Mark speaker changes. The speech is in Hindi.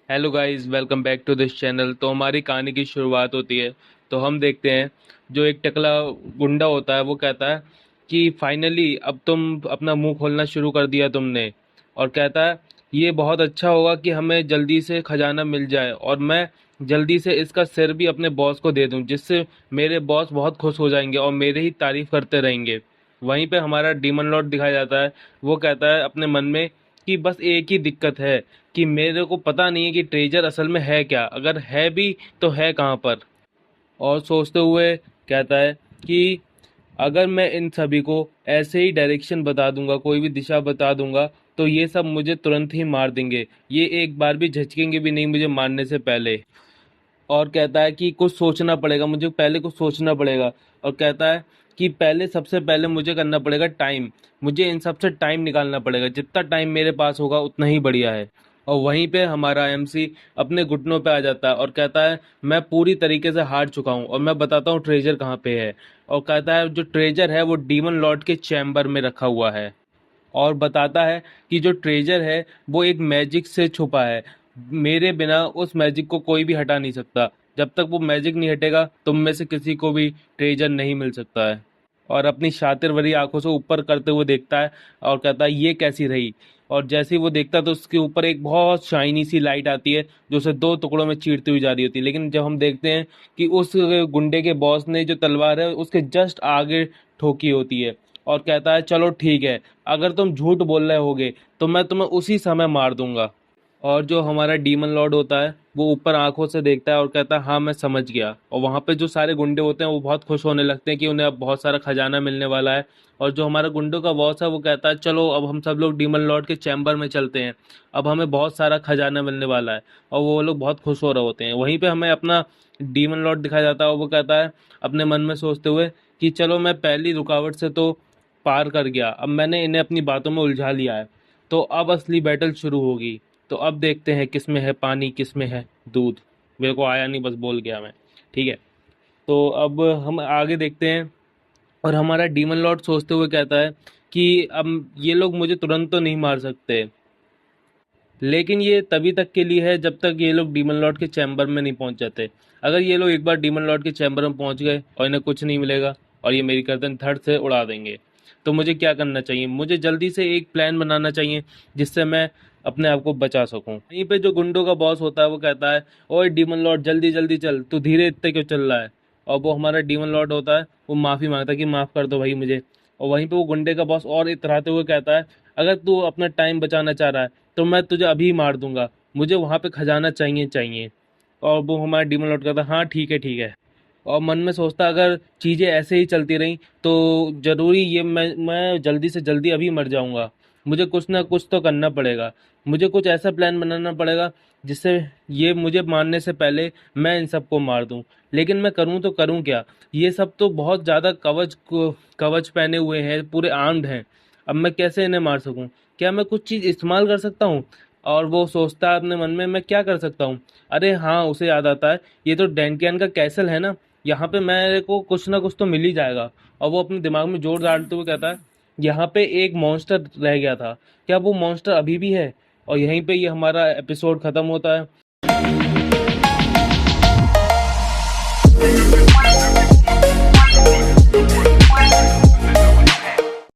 Speaker 1: Hello guys, welcome back to this channel. तो हमारी कहानी की शुरुआत होती है। तो हम देखते हैं, जो एक टकला गुंडा होता है वो कहता है कि फाइनली अब तुम अपना मुंह खोलना शुरू कर दिया तुमने। और कहता है ये बहुत अच्छा होगा कि हमें जल्दी से खजाना मिल जाए और मैं जल्दी से इसका सिर भी अपने बॉस को दे दूं, जिससे मेरे बॉस बहुत खुश हो जाएंगे और मेरे ही तारीफ करते रहेंगे। वहीं पे हमारा डीमन लॉर्ड दिखाया जाता है। वो कहता है अपने मन में कि बस एक ही दिक्कत है कि मेरे को पता नहीं है कि ट्रेजर असल में है क्या, अगर है भी तो है कहाँ पर। और सोचते हुए कहता है कि अगर मैं इन सभी को ऐसे ही डायरेक्शन बता दूंगा, कोई भी दिशा बता दूंगा, तो ये सब मुझे तुरंत ही मार देंगे। ये एक बार भी झचकेंगे भी नहीं मुझे मारने से पहले। और कहता है कि कुछ सोचना पड़ेगा, मुझे पहले कुछ सोचना पड़ेगा। और कहता है कि पहले सबसे पहले मुझे करना पड़ेगा टाइम। मुझे इन सब से टाइम निकालना पड़ेगा, जितना टाइम मेरे पास होगा उतना ही बढ़िया है। और वहीं पे हमारा एमसी अपने घुटनों पे आ जाता है और कहता है मैं पूरी तरीके से हार चुका हूँ और मैं बताता हूँ ट्रेजर कहाँ पे है। और कहता है जो ट्रेजर है वो डीमन लॉर्ड के चैम्बर में रखा हुआ है। और बताता है कि जो ट्रेजर है वो एक मैजिक से छुपा है। मेरे बिना उस मैजिक को कोई भी हटा नहीं सकता। जब तक वो मैजिक नहीं हटेगा तुम में से किसी को भी ट्रेजर नहीं मिल सकता है। और अपनी शातिर भरी आंखों से ऊपर करते हुए देखता है और कहता है ये कैसी रही। और जैसे ही वो देखता है तो उसके ऊपर एक बहुत शाइनी सी लाइट आती है जो उसे दो टुकड़ों में चीरती हुई जा रही होती है। लेकिन जब हम देखते हैं कि उस गुंडे के बॉस ने जो तलवार है उसके जस्ट आगे ठोकी होती है। और कहता है चलो ठीक है, अगर तुम झूठ बोल रहे होगे तो मैं तुम्हें उसी समय मार दूंगा। और जो हमारा डीमन लॉर्ड होता है वो ऊपर आंखों से देखता है और कहता है हाँ मैं समझ गया। और वहाँ पे जो सारे गुंडे होते हैं वो बहुत खुश होने लगते हैं कि उन्हें अब बहुत सारा खजाना मिलने वाला है। और जो हमारा गुंडों का बॉस है वो कहता है चलो अब हम सब लोग डीमन लॉर्ड के चैम्बर में चलते हैं, अब हमें बहुत सारा खजाना मिलने वाला है। और वो लोग बहुत खुश हो रहे होते हैं। वहीं पे हमें अपना डीमन लॉर्ड दिखाया जाता है और वो कहता है अपने मन में सोचते हुए कि चलो मैं पहली रुकावट से तो पार कर गया, अब मैंने इन्हें अपनी बातों में उलझा लिया है, तो अब असली बैटल शुरू होगी। तो अब देखते हैं किस में है पानी किस में है दूध। मेरे को आया नहीं, बस बोल गया मैं। ठीक है, तो अब हम आगे देखते हैं। और हमारा डीमन लॉर्ड सोचते हुए कहता है कि अब ये लोग मुझे तुरंत तो नहीं मार सकते, लेकिन ये तभी तक के लिए है जब तक ये लोग डीमन लॉर्ड के चैम्बर में नहीं पहुंच जाते। अगर ये लोग एक बार डीमन लॉर्ड के चैम्बर में पहुंच गए और इन्हें कुछ नहीं मिलेगा और ये मेरी गर्दन धड़ से उड़ा देंगे, तो मुझे क्या करना चाहिए? मुझे जल्दी से एक प्लान बनाना चाहिए जिससे मैं अपने आप को बचा सकूं। यहीं पे जो गुंडों का बॉस होता है वो कहता है ओए डीमन लॉर्ड जल्दी जल्दी चल, तू धीरे इतने क्यों चल रहा है? और वो हमारा डीमन लॉर्ड होता है वो माफ़ी मांगता है कि माफ़ कर दो भाई मुझे। और वहीं पे वो गुंडे का बॉस और इतराते हुए कहता है अगर तू अपना टाइम बचाना चाह रहा है तो मैं तुझे अभी मार दूंगा, मुझे वहां पे खजाना चाहिए चाहिए। और वो हमारा डीमन लॉर्ड कहता हाँ ठीक है ठीक है। और मन में सोचता अगर चीज़ें ऐसे ही चलती रहीं तो ज़रूरी ये मैं जल्दी से जल्दी अभी मर जाऊंगा। मुझे कुछ ना कुछ तो करना पड़ेगा, मुझे कुछ ऐसा प्लान बनाना पड़ेगा जिससे ये मुझे मारने से पहले मैं इन सबको मार दूं। लेकिन मैं करूं तो करूं क्या? ये सब तो बहुत ज़्यादा कवच पहने हुए हैं, पूरे आर्म्ड हैं। अब मैं कैसे इन्हें मार सकूं? क्या मैं कुछ चीज़ इस्तेमाल कर सकता हूँ? और वो सोचता है अपने मन में मैं क्या कर सकता हूँ। अरे हाँ, उसे याद आता है ये तो डेंकियन का कैसल है ना, यहाँ पे मेरे को कुछ ना कुछ तो मिल ही जाएगा। और वो अपने दिमाग में जोर डालते हुए कहता है यहाँ पे एक मॉन्स्टर रह गया था, क्या वो मॉन्स्टर अभी भी है? और यहीं पे ये हमारा एपिसोड खत्म होता है।